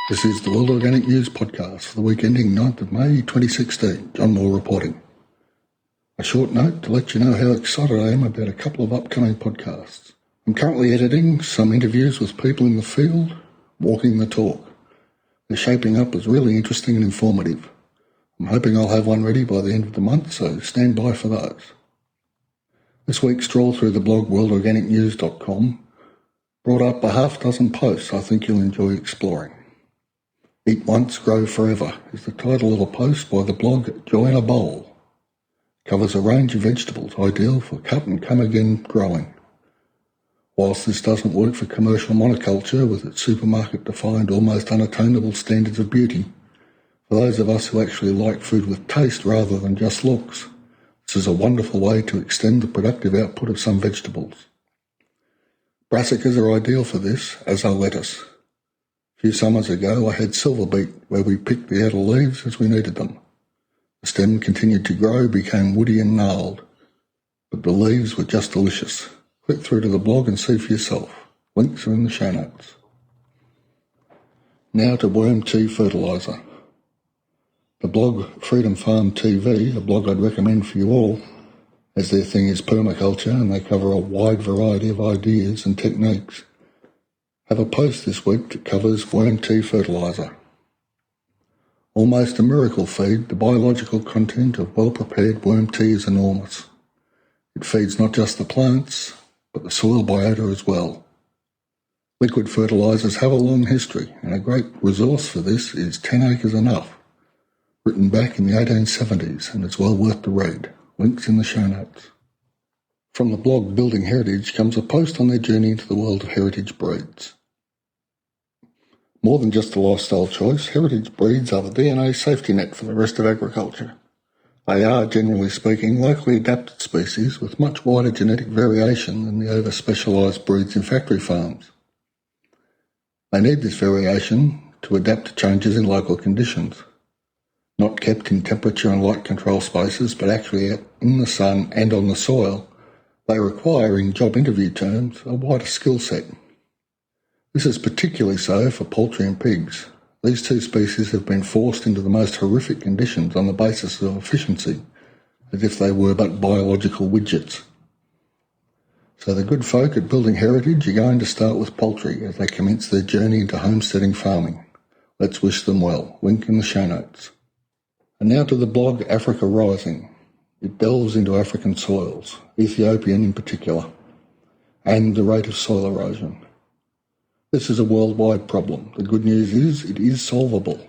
This is the World Organic News podcast for the week ending 9th of May 2016. John Moore reporting. A short note to let you know how excited I am about a couple of upcoming podcasts. I'm currently editing some interviews with people in the field, walking the talk. They're shaping up as really interesting and informative. I'm hoping I'll have one ready by the end of the month, so stand by for those. This week's stroll through the blog worldorganicnews.com brought up a half dozen posts I think you'll enjoy exploring. Eat Once, Grow Forever is the title of a post by the blog Joy in a Bowl. It covers a range of vegetables ideal for cut and come again growing. Whilst this doesn't work for commercial monoculture with its supermarket-defined, almost unattainable standards of beauty, for those of us who actually like food with taste rather than just looks, this is a wonderful way to extend the productive output of some vegetables. Brassicas are ideal for this, as are lettuce. A few summers ago, I had silver beet, where we picked the outer leaves as we needed them. The stem continued to grow, became woody and gnarled, but the leaves were just delicious. Click through to the blog and see for yourself. Links are in the show notes. Now to worm tea fertiliser. The blog Freedom Farm TV, a blog I'd recommend for you all, as their thing is permaculture and they cover a wide variety of ideas and techniques, have a post this week that covers worm tea fertiliser. Almost a miracle feed, the biological content of well-prepared worm tea is enormous. It feeds not just the plants, but the soil biota as well. Liquid fertilisers have a long history, and a great resource for this is 10 Acres Enough, written back in the 1870s, and it's well worth the read. Links in the show notes. From the blog Building Heritage comes a post on their journey into the world of heritage breeds. More than just a lifestyle choice, heritage breeds are the DNA safety net for the rest of agriculture. They are, generally speaking, locally adapted species with much wider genetic variation than the over-specialised breeds in factory farms. They need this variation to adapt to changes in local conditions. Not kept in temperature and light control spaces, but actually out in the sun and on the soil, they require, in job interview terms, a wider skill set. This is particularly so for poultry and pigs. These two species have been forced into the most horrific conditions on the basis of efficiency, as if they were but biological widgets. So the good folk at Building Heritage are going to start with poultry as they commence their journey into homesteading farming. Let's wish them well. Link in the show notes. And now to the blog Africa Rising. It delves into African soils, Ethiopian in particular, and the rate of soil erosion. This is a worldwide problem. The good news is it is solvable.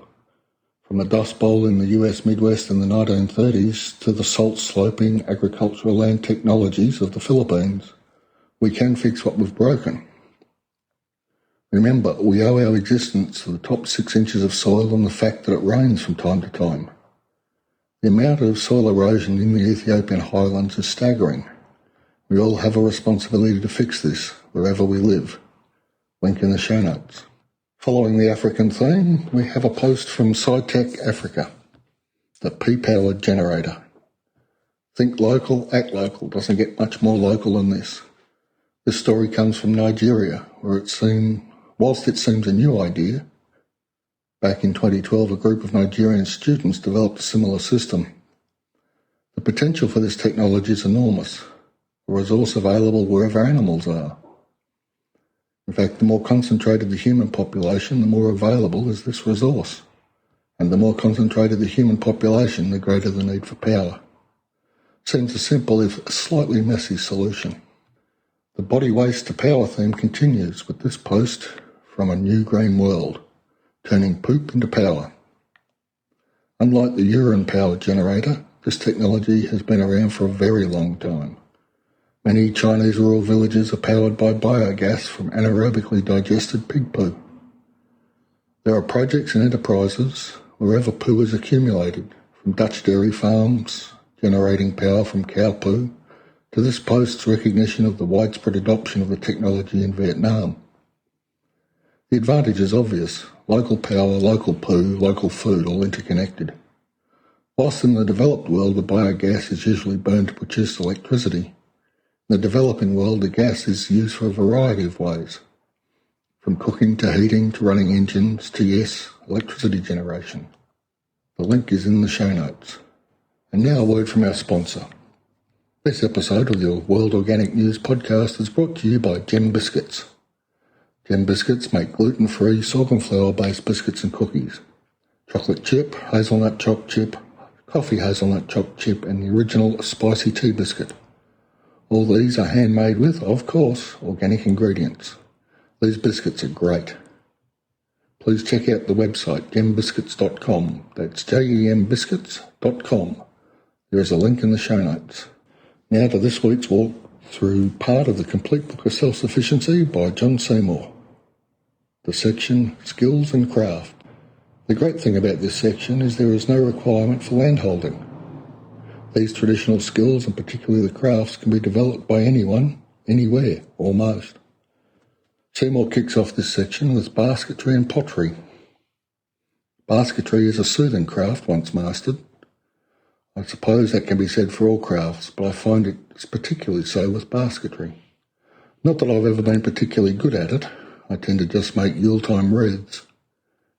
From the Dust Bowl in the US Midwest in the 1930s to the salt-sloping agricultural land technologies of the Philippines, we can fix what we've broken. Remember, we owe our existence to the top 6 inches of soil and the fact that it rains from time to time. The amount of soil erosion in the Ethiopian highlands is staggering. We all have a responsibility to fix this, wherever we live. Link in the show notes. Following the African theme, we have a post from SciTech Africa, the pea-powered generator. Think local, act local. Doesn't get much more local than this. This story comes from Nigeria, where whilst it seems a new idea, back in 2012, a group of Nigerian students developed a similar system. The potential for this technology is enormous, a resource available wherever animals are. In fact, the more concentrated the human population, the more available is this resource. And the more concentrated the human population, the greater the need for power. Seems a simple, if slightly messy, solution. The body waste to power theme continues with this post from A New Green World, turning poop into power. Unlike the urine power generator, this technology has been around for a very long time. Many Chinese rural villages are powered by biogas from anaerobically digested pig poo. There are projects and enterprises wherever poo is accumulated, from Dutch dairy farms generating power from cow poo to this post's recognition of the widespread adoption of the technology in Vietnam. The advantage is obvious. Local power, local poo, local food, all interconnected. Whilst in the developed world the biogas is usually burned to produce electricity, in the developing world the gas is used for a variety of ways. From cooking to heating to running engines to, yes, electricity generation. The link is in the show notes. And now a word from our sponsor. This episode of your World Organic News podcast is brought to you by Gem Biscuits. Gem Biscuits make gluten-free sorghum flour-based biscuits and cookies. Chocolate chip, hazelnut choc chip, coffee hazelnut choc chip and the original spicy tea biscuit. All these are handmade with, of course, organic ingredients. These biscuits are great. Please check out the website gembiscuits.com. That's gembiscuits.com. There is a link in the show notes. Now to this week's walk through part of the complete book of Self-Sufficiency by John Seymour. The section Skills and Craft. The great thing about this section is there is no requirement for landholding. These traditional skills, and particularly the crafts, can be developed by anyone, anywhere, almost. Seymour kicks off this section with basketry and pottery. Basketry is a soothing craft once mastered. I suppose that can be said for all crafts, but I find it's particularly so with basketry. Not that I've ever been particularly good at it. I tend to just make Yuletime wreaths.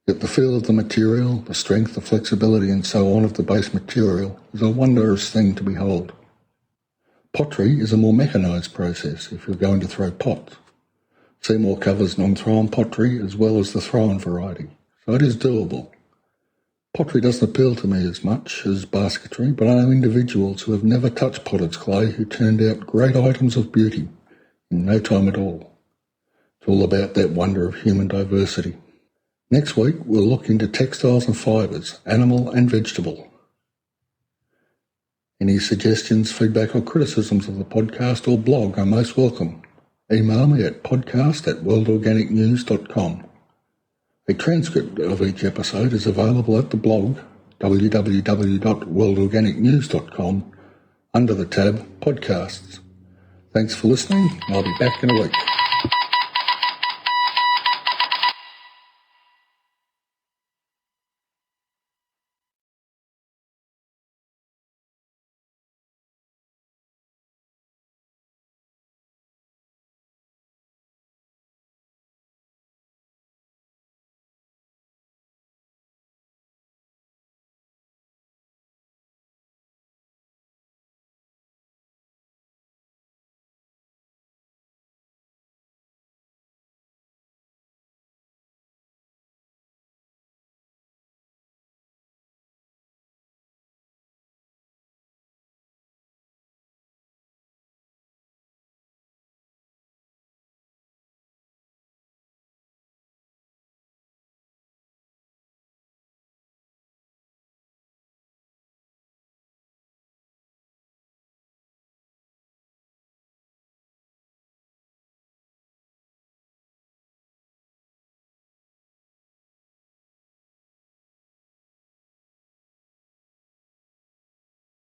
Yet the feel of the material, the strength, the flexibility and so on of the base material is a wondrous thing to behold. Pottery is a more mechanised process if you're going to throw pots. Seymour covers non-thrown pottery as well as the thrown variety, so it is doable. Pottery doesn't appeal to me as much as basketry, but I know individuals who have never touched potter's clay who turned out great items of beauty in no time at all. It's all about that wonder of human diversity. Next week, we'll look into textiles and fibres, animal and vegetable. Any suggestions, feedback or criticisms of the podcast or blog are most welcome. Email me at podcast@worldorganicnews.com. A transcript of each episode is available at the blog www.worldorganicnews.com under the tab Podcasts. Thanks for listening, and I'll be back in a week.